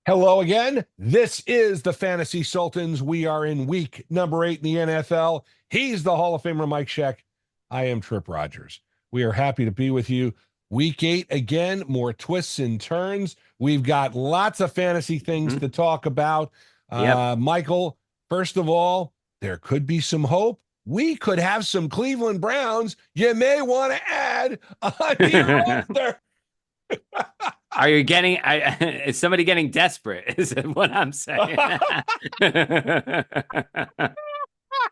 Hello again. This is the Fantasy Sultans. We are in week number 8 in the NFL. He's the Hall of Famer, Mike Sheck. I am Tripp Rogers. We are happy to be with you. Week 8, again, more twists and turns. We've got lots of fantasy things to talk about. Yep. Michael, first of all, there could be some hope. We could have some Cleveland Browns you may want to add on your roster. Are you getting, is somebody getting desperate? Is what I'm saying.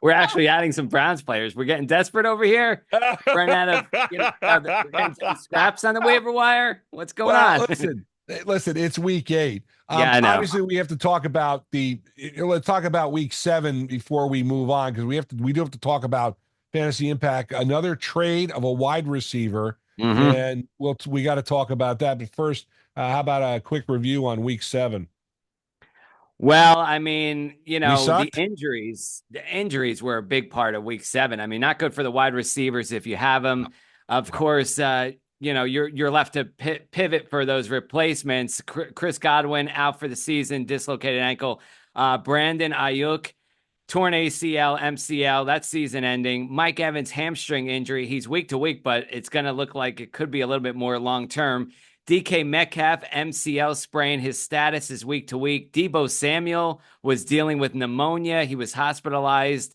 We're actually adding some Browns players. We're getting desperate over here. Running out of, we're getting some scraps on the waiver wire. What's going Well, on? listen, it's week 8. Yeah, I know. Obviously, we have to talk about let's talk about week 7 before we move on, because we do have to talk about fantasy impact, another trade of a wide receiver, hmm and we got to talk about that. But first, how about a quick review on week 7? Well, I mean, We the sucked. injuries were a big part of week 7. I mean, not good for the wide receivers if you have them. Of course, you're left to pivot for those replacements. Chris Godwin out for the season, dislocated ankle. Brandon Ayuk, torn ACL, MCL, that's season ending. Mike Evans, hamstring injury. He's week to week, but it's going to look like it could be a little bit more long term. DK Metcalf, MCL sprain. His status is week to week. Debo Samuel was dealing with pneumonia. He was hospitalized.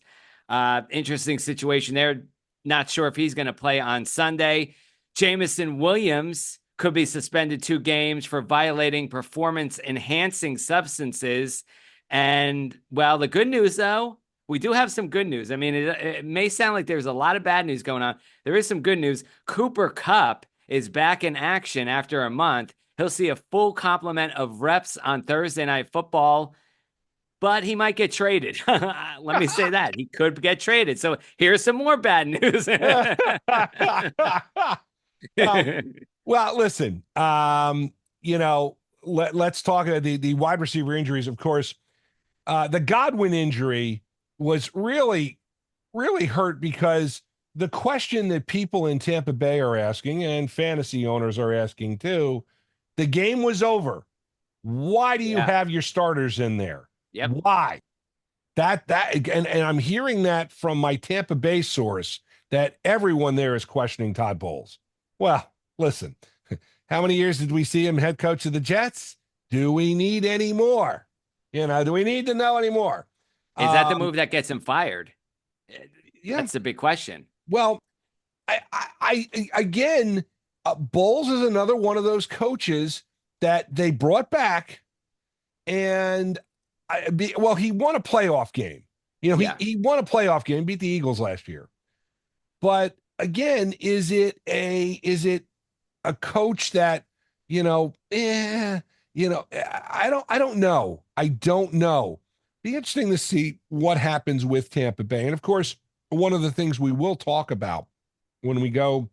Interesting situation there. Not sure if he's going to play on Sunday. Jamison Williams could be suspended 2 games for violating performance enhancing substances. And well, the good news, though, we do have some good news. I mean, it may sound like there's a lot of bad news going on. There is some good news. Cooper Kupp is back in action after a month. He'll see a full complement of reps on Thursday Night Football, but he might get traded. Let me say that. He could get traded. So here's some more bad news. um, well, listen, let's talk about the wide receiver injuries. Of course, the Godwin injury was really, really hurt, because the question that people in Tampa Bay are asking, and fantasy owners are asking too, the game was over. Why do you Yeah. have your starters in there? Yep. Why? And I'm hearing that from my Tampa Bay source, that everyone there is questioning Todd Bowles. Well, listen, how many years did we see him head coach of the Jets? Do we need any more? Do we need to know anymore? Is that the Um, move that gets him fired? yeah. That's the big question. Well, again, Bowles is another one of those coaches that they brought back, and he won a playoff game. Yeah. He won a playoff game, beat the Eagles last year. But again, is it a coach that, I don't know. I don't know. Be interesting to see what happens with Tampa Bay. And of course, one of the things we will talk about when we go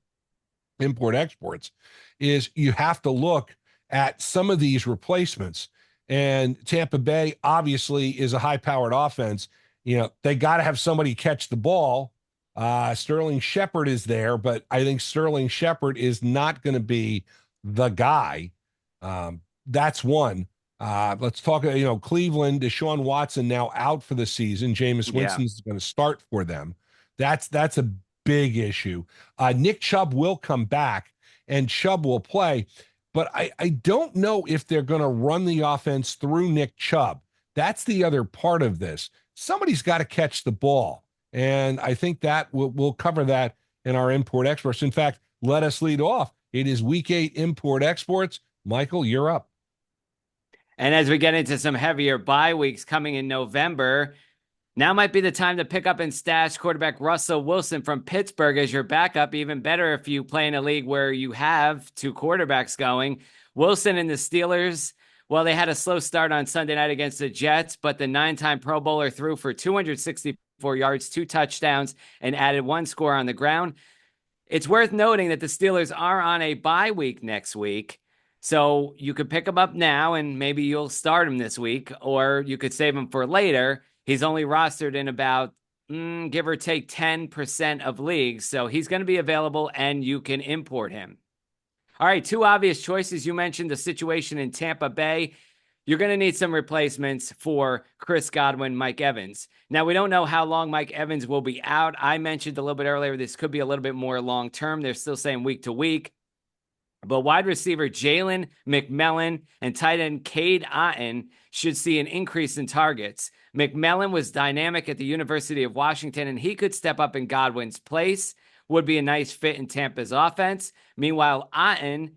import exports is you have to look at some of these replacements. And Tampa Bay obviously is a high powered offense. They got to have somebody catch the ball. Sterling Shepard is there, but I think Sterling Shepard is not going to be the guy. That's one. Let's talk, Cleveland, Deshaun Watson now out for the season. Jameis Yeah. Winston is going to start for them. That's a big issue. Nick Chubb will come back and Chubb will play, but I don't know if they're going to run the offense through Nick Chubb. That's the other part of this. Somebody's got to catch the ball. And I think that we'll cover that in our import exports. In fact, let us lead off. It is week 8 import exports. Michael, you're up. And as we get into some heavier bye weeks coming in November, now might be the time to pick up and stash quarterback Russell Wilson from Pittsburgh as your backup. Even better if you play in a league where you have 2 quarterbacks going. Wilson and the Steelers, well, they had a slow start on Sunday night against the Jets, but the 9-time Pro Bowler threw for 264 yards, 2 touchdowns, and added 1 score on the ground. It's worth noting that the Steelers are on a bye week next week. So you could pick him up now and maybe you'll start him this week, or you could save him for later. He's only rostered in about, give or take, 10% of leagues. So he's going to be available and you can import him. All right, 2 obvious choices. You mentioned the situation in Tampa Bay. you're going to need some replacements for Chris Godwin, Mike Evans. Now, we don't know how long Mike Evans will be out. I mentioned a little bit earlier, this could be a little bit more long term. They're still saying week to week. But wide receiver Jalen McMillan and tight end Cade Otton should see an increase in targets. McMillan was dynamic at the University of Washington, and he could step up in Godwin's place, would be a nice fit in Tampa's offense. Meanwhile, Otton,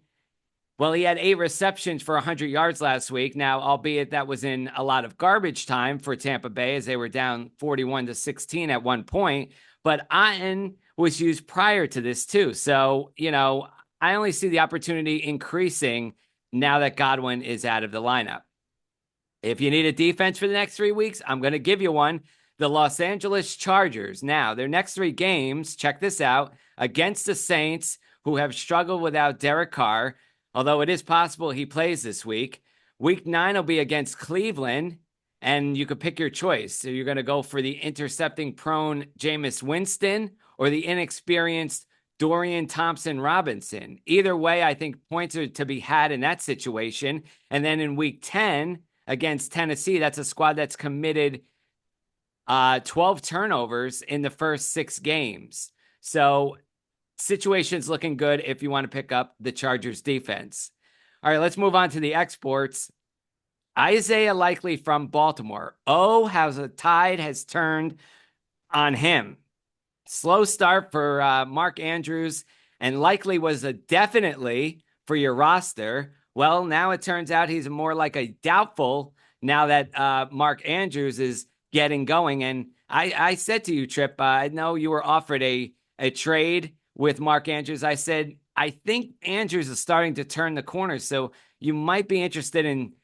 well, he had 8 receptions for 100 yards last week. Now, albeit that was in a lot of garbage time for Tampa Bay as they were down 41-16 at one point. But Otton was used prior to this too. So, I only see the opportunity increasing now that Godwin is out of the lineup. If you need a defense for the next 3 weeks, I'm going to give you one. The Los Angeles Chargers. Now, their next 3 games, check this out, against the Saints, who have struggled without Derek Carr, although it is possible he plays this week. Week 9 will be against Cleveland, and you could pick your choice. So you're going to go for the intercepting-prone Jameis Winston or the inexperienced Dorian Thompson-Robinson. Either way, I think points are to be had in that situation. And then in week 10 against Tennessee, that's a squad that's committed 12 turnovers in the first 6 games. So situation's looking good if you want to pick up the Chargers defense. All right, let's move on to the exports. Isaiah Likely from Baltimore. Oh, how the tide has turned on him. Slow start for Mark Andrews, and Likely was a definitely for your roster. Well, now it turns out he's more like a doubtful now that Mark Andrews is getting going. And I said to you, Tripp, I know you were offered a trade with Mark Andrews. I said, I think Andrews is starting to turn the corner, so you might be interested in,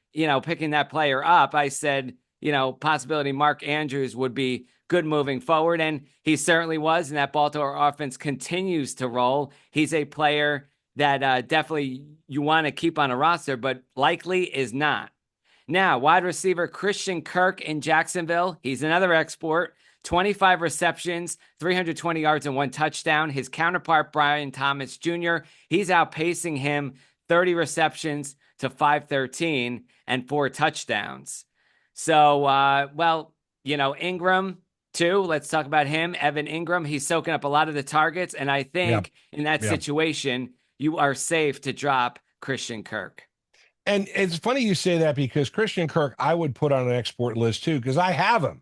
picking that player up. I said, possibility Mark Andrews would be good moving forward, and he certainly was, and that Baltimore offense continues to roll. He's a player that definitely you want to keep on a roster, but likely is not. Now, wide receiver Christian Kirk in Jacksonville. He's another export. 25 receptions, 320 yards, and 1 touchdown. His counterpart, Brian Thomas Jr., he's outpacing him 30 receptions to 513 and 4 touchdowns. So, Ingram, too. Let's talk about him. Evan Ingram, he's soaking up a lot of the targets, and I think in that situation, you are safe to drop Christian Kirk. And it's funny you say that because Christian Kirk, I would put on an export list too, because I have him.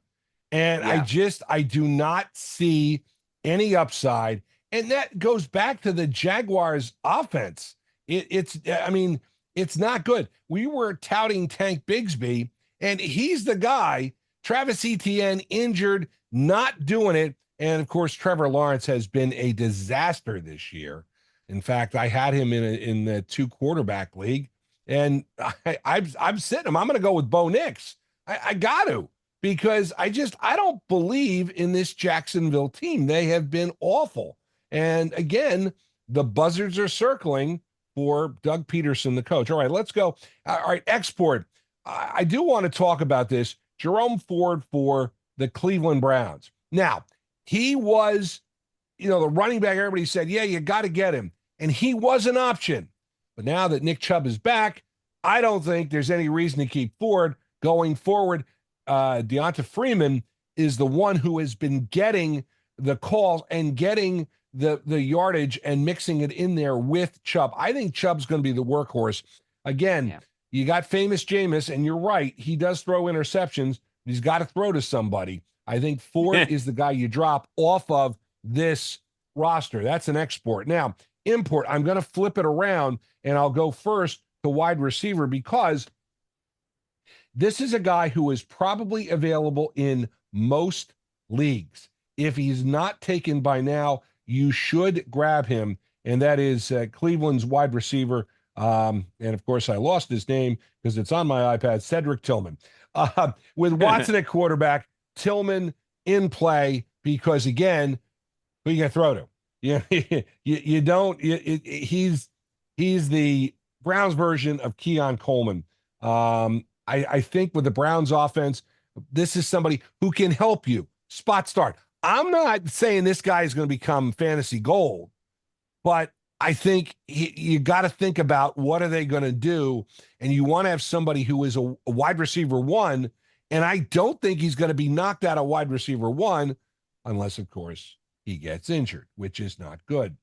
And I do not see any upside. And that goes back to the Jaguars offense. It's not good. We were touting Tank Bigsby, and he's the guy. Travis Etienne injured, not doing it. And of course, Trevor Lawrence has been a disaster this year. In fact, I had him in the 2 quarterback league, and I'm sitting him. I'm going to go with Bo Nix. I got to. Because I don't believe in this Jacksonville team. They have been awful. And again, the buzzards are circling for Doug Peterson, the coach. All right, let's go. All right, export. I do want to talk about this. Jerome Ford for the Cleveland Browns. Now, he was, the running back. Everybody said, yeah, you got to get him. And he was an option. But now that Nick Chubb is back, I don't think there's any reason to keep Ford going forward. Deonta Freeman is the one who has been getting the calls and getting the yardage and mixing it in there with Chubb. I think Chubb's going to be the workhorse. Again, you got famous Jameis, and you're right. He does throw interceptions. But he's got to throw to somebody. I think Ford is the guy you drop off of this roster. That's an export. Now, import, I'm going to flip it around, and I'll go first to wide receiver because this is a guy who is probably available in most leagues. If he's not taken by now, you should grab him, and that is Cleveland's wide receiver. And, of course, I lost his name because it's on my iPad, Cedric Tillman. With Watson at quarterback, Tillman in play because, again, who you going to throw to? You don't. He's the Browns version of Keon Coleman. I think with the Browns offense, this is somebody who can help you spot start. I'm not saying this guy is going to become fantasy gold, but I think you got to think about what are they going to do, and you want to have somebody who is a wide receiver one, and I don't think he's going to be knocked out of wide receiver one, unless of course he gets injured, which is not good.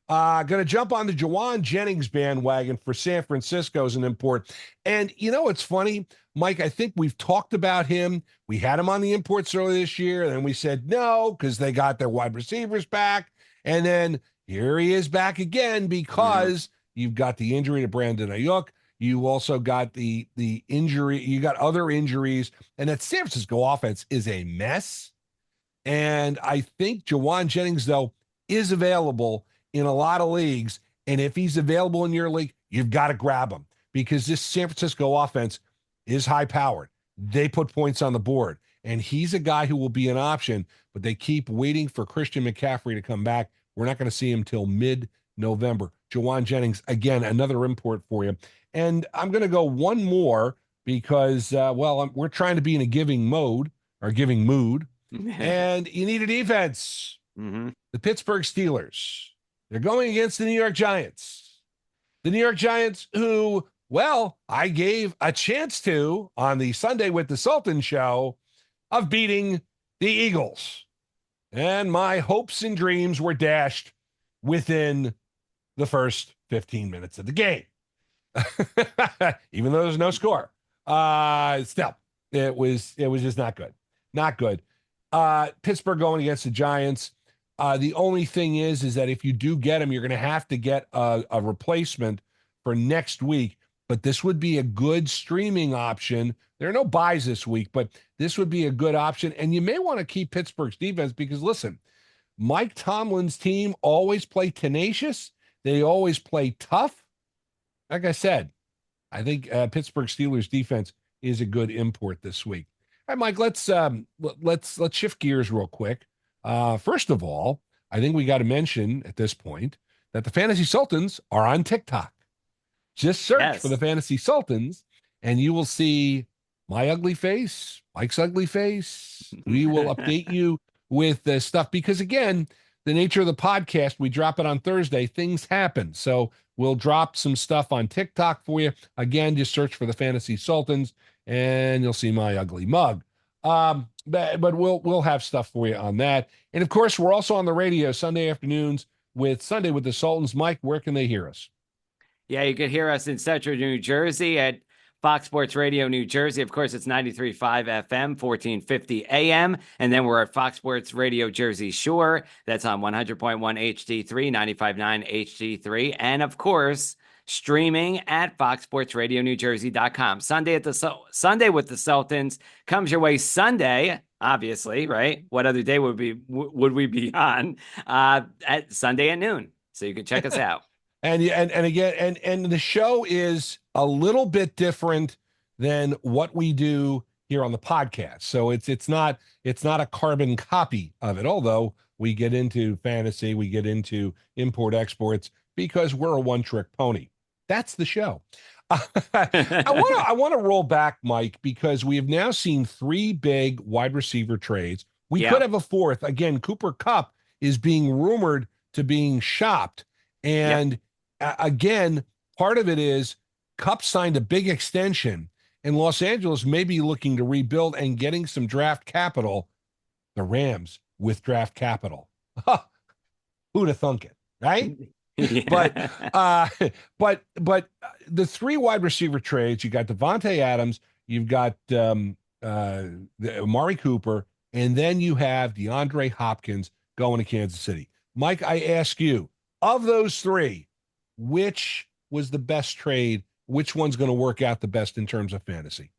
Going to jump on the Jawan Jennings bandwagon for San Francisco as an import, and you know it's funny, Mike. I think we've talked about him. We had him on the imports earlier this year, and then we said no because they got their wide receivers back, and then here he is back again because you've got the injury to Brandon Ayuk. You also got the injury. You got other injuries, and that San Francisco offense is a mess. And I think Jawan Jennings, though, is available in a lot of leagues. And if he's available in your league, you've got to grab him because this San Francisco offense is high powered. They put points on the board, and he's a guy who will be an option, but they keep waiting for Christian McCaffrey to come back. We're not going to see him till mid-November. Jawan Jennings, again, another import for you. And I'm going to go one more because, we're trying to be in a giving mood, and you need a defense. The Pittsburgh Steelers. They're going against the New York Giants. The New York Giants, who, I gave a chance to on the Sunday with the Sultans show of beating the Eagles. And my hopes and dreams were dashed within the first 15 minutes of the game. Even though there's no score. Still, it was just not good. Not good. Pittsburgh going against the Giants. The only thing is that if you do get him, you're going to have to get a replacement for next week. But this would be a good streaming option. There are no buys this week, but this would be a good option. And you may want to keep Pittsburgh's defense because, listen, Mike Tomlin's team always play tenacious. They always play tough. Like I said, I think Pittsburgh Steelers defense is a good import this week. All right, Mike, let's shift gears real quick. First of all, I think we got to mention at this point that the Fantasy Sultans are on TikTok. Just search for the Fantasy Sultans, and you will see my ugly face, Mike's ugly face. We will update you with stuff because, again, the nature of the podcast, we drop it on Thursday. Things happen. So we'll drop some stuff on TikTok for you. Again, just search for the Fantasy Sultans, and you'll see my ugly mug. But we'll have stuff for you on that. And, of course, we're also on the radio Sunday afternoons with Sunday with the Sultans. Mike, where can they hear us? Yeah, you can hear us in Central New Jersey at Fox Sports Radio New Jersey. Of course, it's 93.5 FM, 1450 AM. And then we're at Fox Sports Radio Jersey Shore. That's on 100.1 HD3, 95.9 HD3. And, of course, streaming at foxsportsradionewjersey.com. Sunday with the Sultans comes your way Sunday, obviously, right? What other day would we be on? At Sunday at noon. So you can check us out. And again, the show is a little bit different than what we do here on the podcast. So it's not a carbon copy of it, although we get into fantasy, we get into import exports because we're a one-trick pony. That's the show. I want to roll back, Mike, because we have now seen 3 big wide receiver trades. We could have a fourth. Again, Cooper Kupp is being rumored to being shopped. And again, part of it is Kupp signed a big extension, and Los Angeles may be looking to rebuild and getting some draft capital. The Rams with draft capital. Who'd have thunk it, right? Yeah. But the 3 wide receiver trades, you got Devontae Adams, you've got Amari Cooper, and then you have DeAndre Hopkins going to Kansas City. Mike, I ask you, of those 3, which was the best trade? Which one's going to work out the best in terms of fantasy?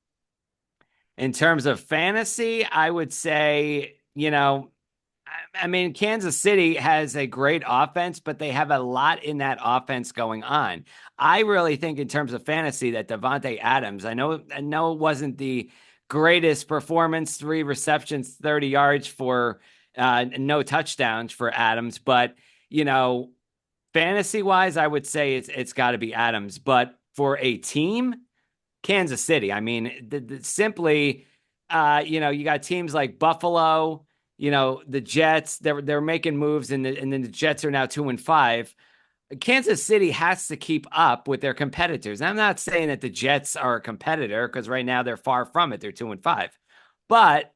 In terms of fantasy, I would say, I mean, Kansas City has a great offense, but they have a lot in that offense going on. I really think in terms of fantasy that Devontae Adams, I know it wasn't the greatest performance, 3 receptions, 30 yards for no touchdowns for Adams, but, fantasy-wise, I would say it's got to be Adams. But for a team, Kansas City. I mean, simply, you got teams like Buffalo, the Jets. They're making moves, and then the Jets are now 2-5. Kansas City has to keep up with their competitors. I'm not saying that the Jets are a competitor because right now they're far from it. They're 2-5. But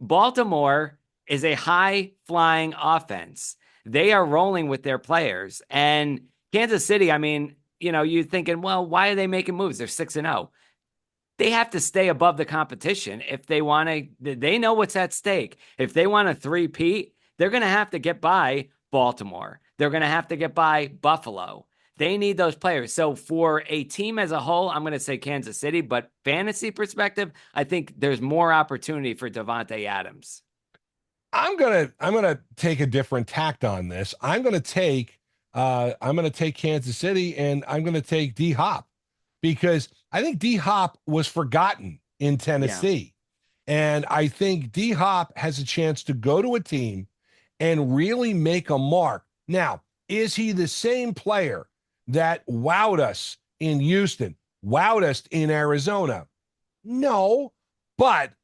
Baltimore is a high flying offense. They are rolling with their players. And Kansas City, I mean, you're thinking, well, why are they making moves? They're 6-0. They have to stay above the competition if they want to. They know what's at stake. If they want to three-peat, they're going to have to get by Baltimore. They're going to have to get by Buffalo. They need those players. So for a team as a whole, I'm going to say Kansas City, but fantasy perspective, I think there's more opportunity for Davante Adams. I'm gonna take a different tact on this. I'm gonna take Kansas City, and I'm gonna take D Hop because I think D Hop was forgotten in Yeah. Tennessee. And I think D Hop has a chance to go to a team and really make a mark. Now, is he the same player that wowed us in Houston, wowed us in Arizona? No, but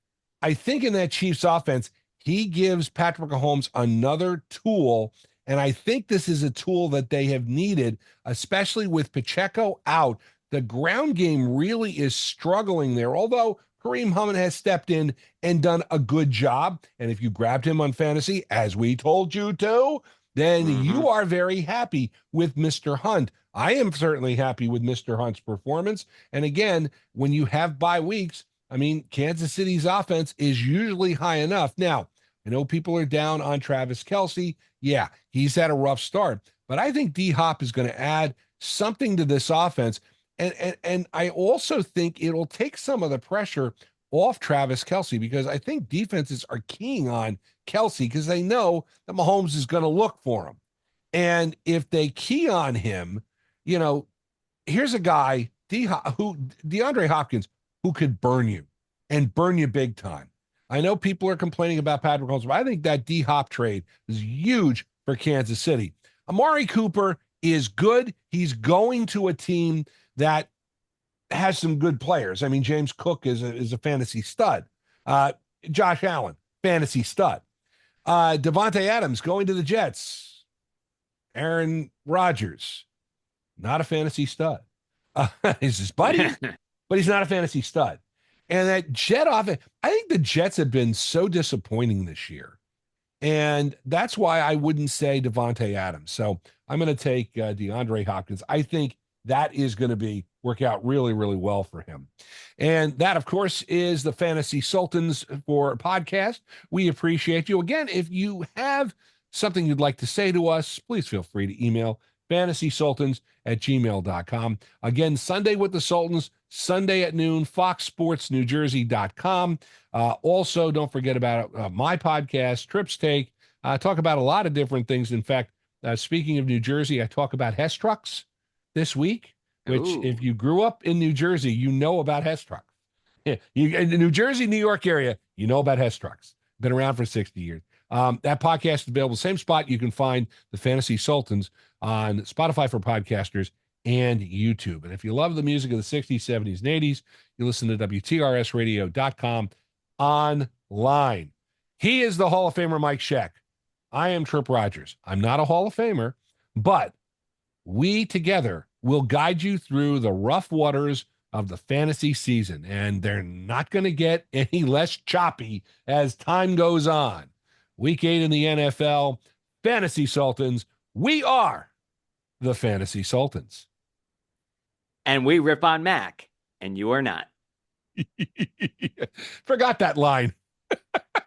I think in that Chiefs offense, he gives Patrick Mahomes another tool. And I think this is a tool that they have needed, especially with Pacheco out. The ground game really is struggling there, although Kareem Hunt has stepped in and done a good job. And if you grabbed him on fantasy, as we told you to, then Mm-hmm. you are very happy with Mr. Hunt. I am certainly happy with Mr. Hunt's performance. And again, when you have bye weeks, I mean, Kansas City's offense is usually high enough. Now, I know people are down on Travis Kelce. Yeah, he's had a rough start, but I think D Hop is going to add something to this offense. And I also think it'll take some of the pressure off Travis Kelce because I think defenses are keying on Kelce because they know that Mahomes is going to look for him. And if they key on him, you know, here's a guy, DeAndre Hopkins, who could burn you and burn you big time. I know people are complaining about Patrick Mahomes, but I think that D Hop trade is huge for Kansas City. Amari Cooper is good. He's going to a team that has some good players. I mean, James Cook is a fantasy stud. Uh, Josh Allen, fantasy stud. Devontae Adams going to the Jets. Aaron Rodgers, not a fantasy stud. He's his buddy, but he's not a fantasy stud. And that Jet offense, I think the Jets have been so disappointing this year. And that's why I wouldn't say Devontae Adams. So I'm going to take DeAndre Hopkins. I think that is going to work out really, really well for him. And that, of course, is the Fantasy Sultans for podcast. We appreciate you. Again, if you have something you'd like to say to us, please feel free to email fantasysultans@gmail.com. Again, Sunday with the Sultans, Sunday at noon, foxsportsnewjersey.com. Also, don't forget about my podcast, Tripp's Take. I talk about a lot of different things. In fact, speaking of New Jersey, I talk about Hess trucks this week, which Ooh. if you grew up in New Jersey, you know about Hess trucks. Yeah, in the New Jersey, New York area, you know about Hess trucks. Been around for 60 years. That podcast is available, same spot you can find the Fantasy Sultans on Spotify for podcasters and YouTube. And if you love the music of the 60s, 70s, and 80s, you listen to WTRSradio.com online. He is the Hall of Famer Mike Scheck. I am Tripp Rogers. I'm not a Hall of Famer, but we together will guide you through the rough waters of the fantasy season, and they're not going to get any less choppy as time goes on. Week 8 in the NFL, Fantasy Sultans. We are the Fantasy Sultans. And we rip on Mac, and you are not. Forgot that line.